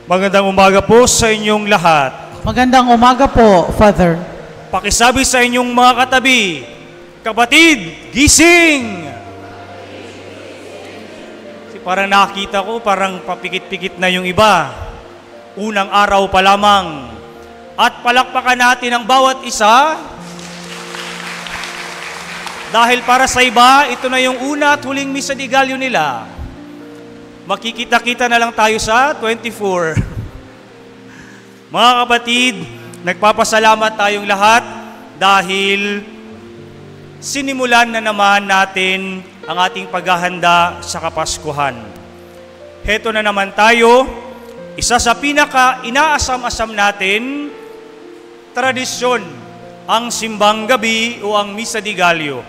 Magandang umaga po sa inyong lahat. Magandang umaga po, Father. Pakisabi sa inyong mga katabi, kapatid, gising! Parang nakita ko, parang papikit-pikit na yung iba. Unang araw pa lamang. At palakpakan natin ang bawat isa. Dahil para sa iba, ito na yung una at huling misa di Gallo nila. Makikita-kita na lang tayo sa 24. Mga kapatid, nagpapasalamat tayong lahat dahil sinimulan na naman natin ang ating paghahanda sa Kapaskuhan. Heto na naman tayo, isa sa pinaka-inaasam-asam natin, tradisyon, ang simbang gabi o ang Misa di Gallo.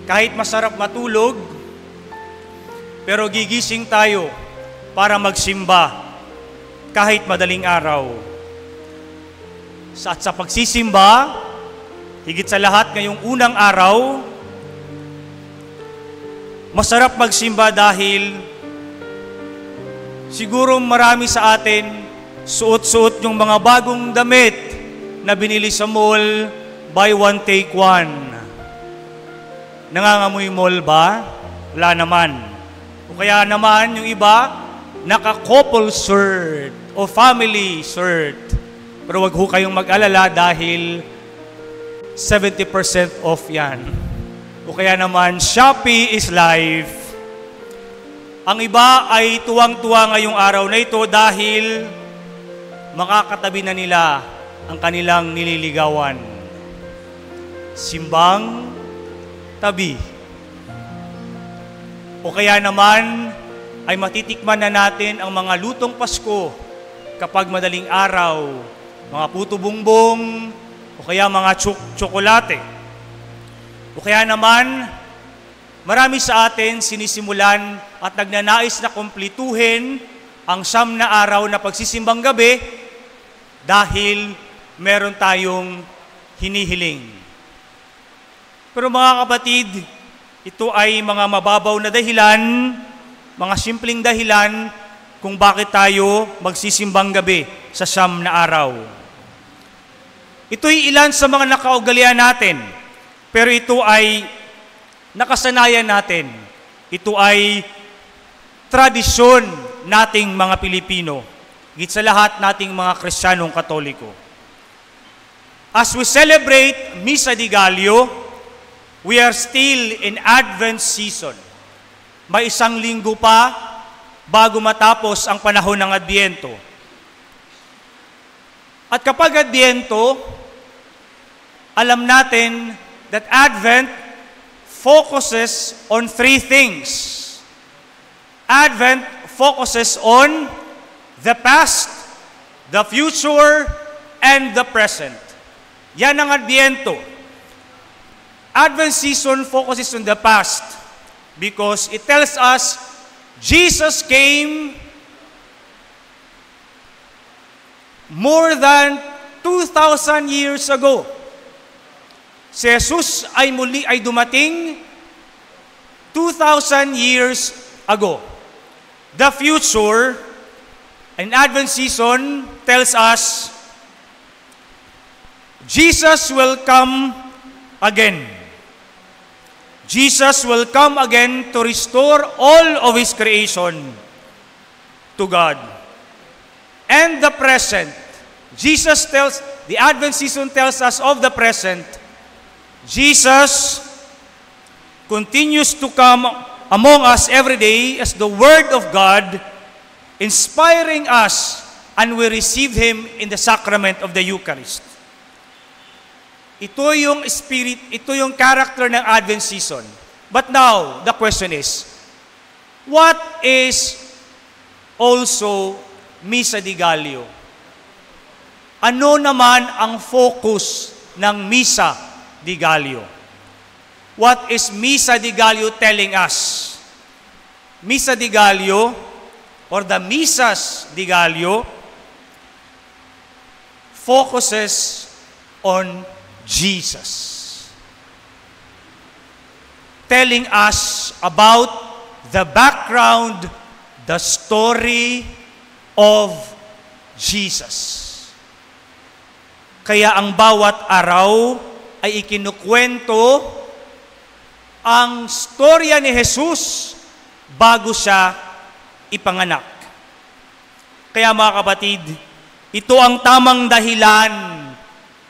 Kahit masarap matulog, pero gigising tayo para magsimba kahit madaling araw. At sa pagsisimba, higit sa lahat ngayong unang araw, masarap magsimba dahil siguro marami sa atin suot-suot yung mga bagong damit na binili sa mall, buy one, take one. Nangangamoy mall ba? Wala naman. O kaya naman yung iba, naka-couple shirt o family shirt. Pero wag ho kayong mag-alala dahil 70% off yan. O kaya naman, Shopee is life. Ang iba ay tuwang-tuwa ngayong araw na ito dahil makakatabi na nila ang kanilang nililigawan. Simbang tabi. O kaya naman, ay matitikman na natin ang mga lutong Pasko kapag madaling araw, mga puto bumbong, o kaya mga tsokolate. O kaya naman, marami sa atin sinisimulan at nagnanais na kumplituhin ang 9 na araw na pagsisimbang gabi dahil meron tayong hinihiling. Pero mga kapatid, ito ay mga mababaw na dahilan, mga simpleng dahilan kung bakit tayo magsisimbang gabi sa 9 na araw. Ito'y ilan sa mga nakaugalian natin. Pero ito ay nakasanayan natin. Ito ay tradisyon nating mga Pilipino. Higit sa lahat nating mga Kristiyanong Katoliko. As we celebrate Misa di Gallo, we are still in Advent season. May 1 linggo pa bago matapos ang panahon ng Adbyento. At kapag Adbyento, alam natin that Advent focuses on 3 things. Advent focuses on the past, the future, and the present. Yan ang Adbyento. Advent season focuses on the past because it tells us Jesus came more than 2,000 years ago. Si Jesus ay muli ay dumating 2,000 years ago. The future, in Advent season, tells us Jesus will come again. Jesus will come again to restore all of His creation to God. And the present, the Advent season tells us of the present. Jesus continues to come among us every day as the Word of God, inspiring us, and we receive Him in the sacrament of the Eucharist. Ito yung spirit, ito yung character ng Advent season. But now, the question is, what is also Misa di Gallo? Ano naman ang focus ng Misa di Gallo? What is Misa di Gallo telling us? Misa di Gallo, or the Misas di Gallo, focuses on Jesus. Telling us about the background, the story of Jesus. Kaya ang bawat araw ay ikinukwento ang storya ni Jesus bago siya ipanganak. Kaya mga kapatid, ito ang tamang dahilan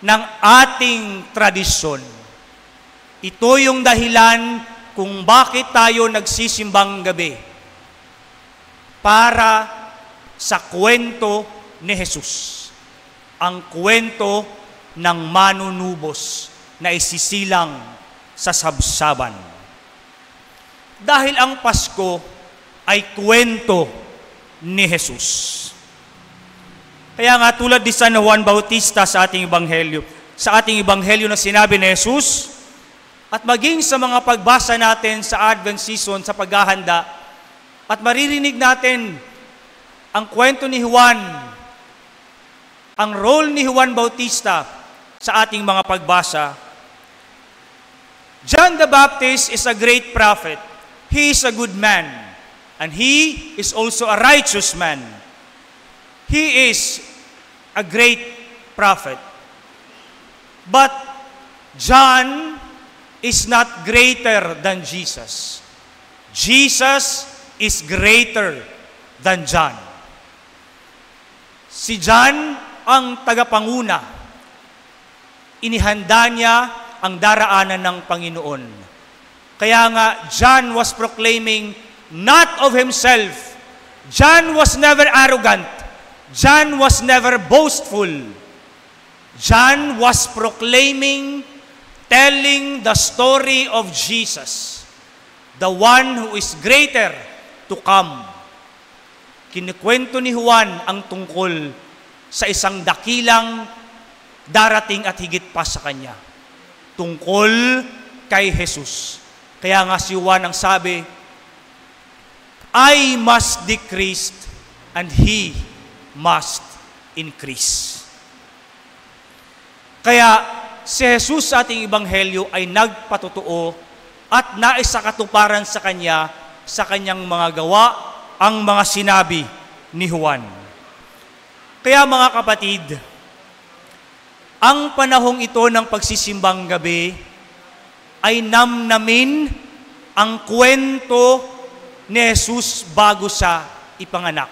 ng ating tradisyon. Ito yung dahilan kung bakit tayo nagsisimbang gabi. Para sa kwento ni Jesus. Ang kwento ng manunubos na isisilang sa sabsaban. Dahil ang Pasko ay kwento ni Jesus. Kaya nga tulad ni San Juan Bautista sa ating ebanghelyo na sinabi ni Jesus, at maging sa mga pagbasa natin sa Advent season, sa paghahanda, at maririnig natin ang kwento ni Juan, ang role ni Juan Bautista sa ating mga pagbasa. John the Baptist is a great prophet. He is a good man. And he is also a righteous man. He is a great prophet. But John is not greater than Jesus. Jesus is greater than John. Si John ang tagapanguna. Inihanda niya ang daraanan ng Panginoon. Kaya nga, John was proclaiming not of himself. John was never arrogant. John was never boastful. John was proclaiming, telling the story of Jesus, the one who is greater to come. Kinikwento ni Juan ang tungkol sa isang dakilang darating at higit pa sa kanya. Tungkol kay Jesus. Kaya nga si Juan ang sabi, I must decrease and He must increase. Kaya si Jesus sa ating ebanghelyo ay nagpatotoo at naisakatuparan sa Kanya, sa Kanyang mga gawa, ang mga sinabi ni Juan. Kaya mga kapatid, ang panahong ito ng pagsisimbang gabi ay namnamin ang kwento ni Jesus bago sa ipanganak.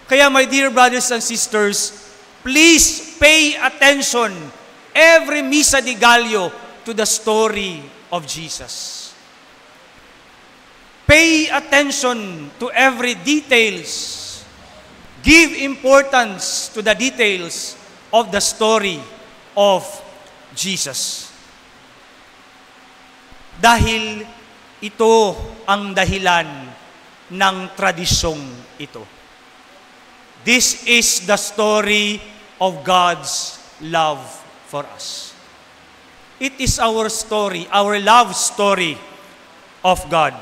Kaya my dear brothers and sisters, please pay attention every Misa de Gallo to the story of Jesus. Pay attention to every details. Give importance to the details of the story of Jesus. Dahil ito ang dahilan ng tradisyong ito. This is the story of God's love for us. It is our story, our love story of God.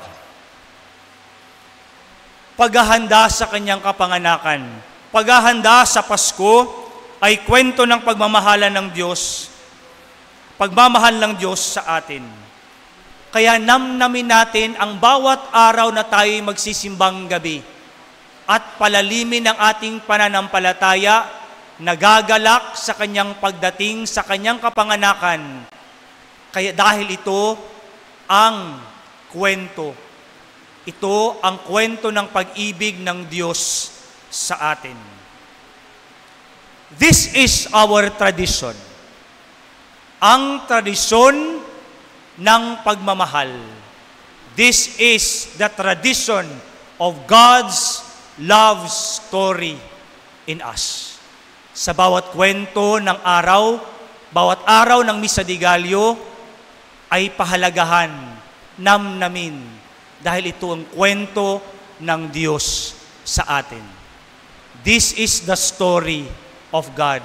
Paghahanda sa kanyang kapanganakan, paghahanda sa Pasko ay kwento ng pagmamahalan ng Diyos, pagmamahal ng Diyos sa atin. Kaya namnamin natin ang bawat araw na tayo'y magsisimbang gabi at palalimin ang ating pananampalataya, nagagalak sa kanyang pagdating, sa kanyang kapanganakan. Kaya dahil ito ang kwento. Ito ang kwento ng pag-ibig ng Diyos sa atin. This is our tradition. Ang tradisyon ng pagmamahal. This is the tradition of God's love story in us. Sa bawat kwento ng araw, bawat araw ng Misa de Gallo, ay pahalagahan, namnamin, dahil ito ang kwento ng Diyos sa atin. This is the story of God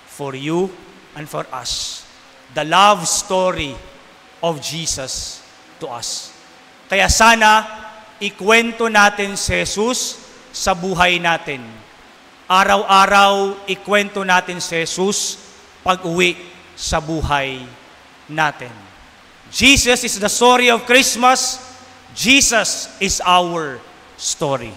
for you and for us. The love story of Jesus to us. Kaya sana, ikwento natin si Jesus sa buhay natin. Araw-araw, ikwento natin si Jesus pag-uwi sa buhay natin. Jesus is the story of Christmas. Jesus is our story.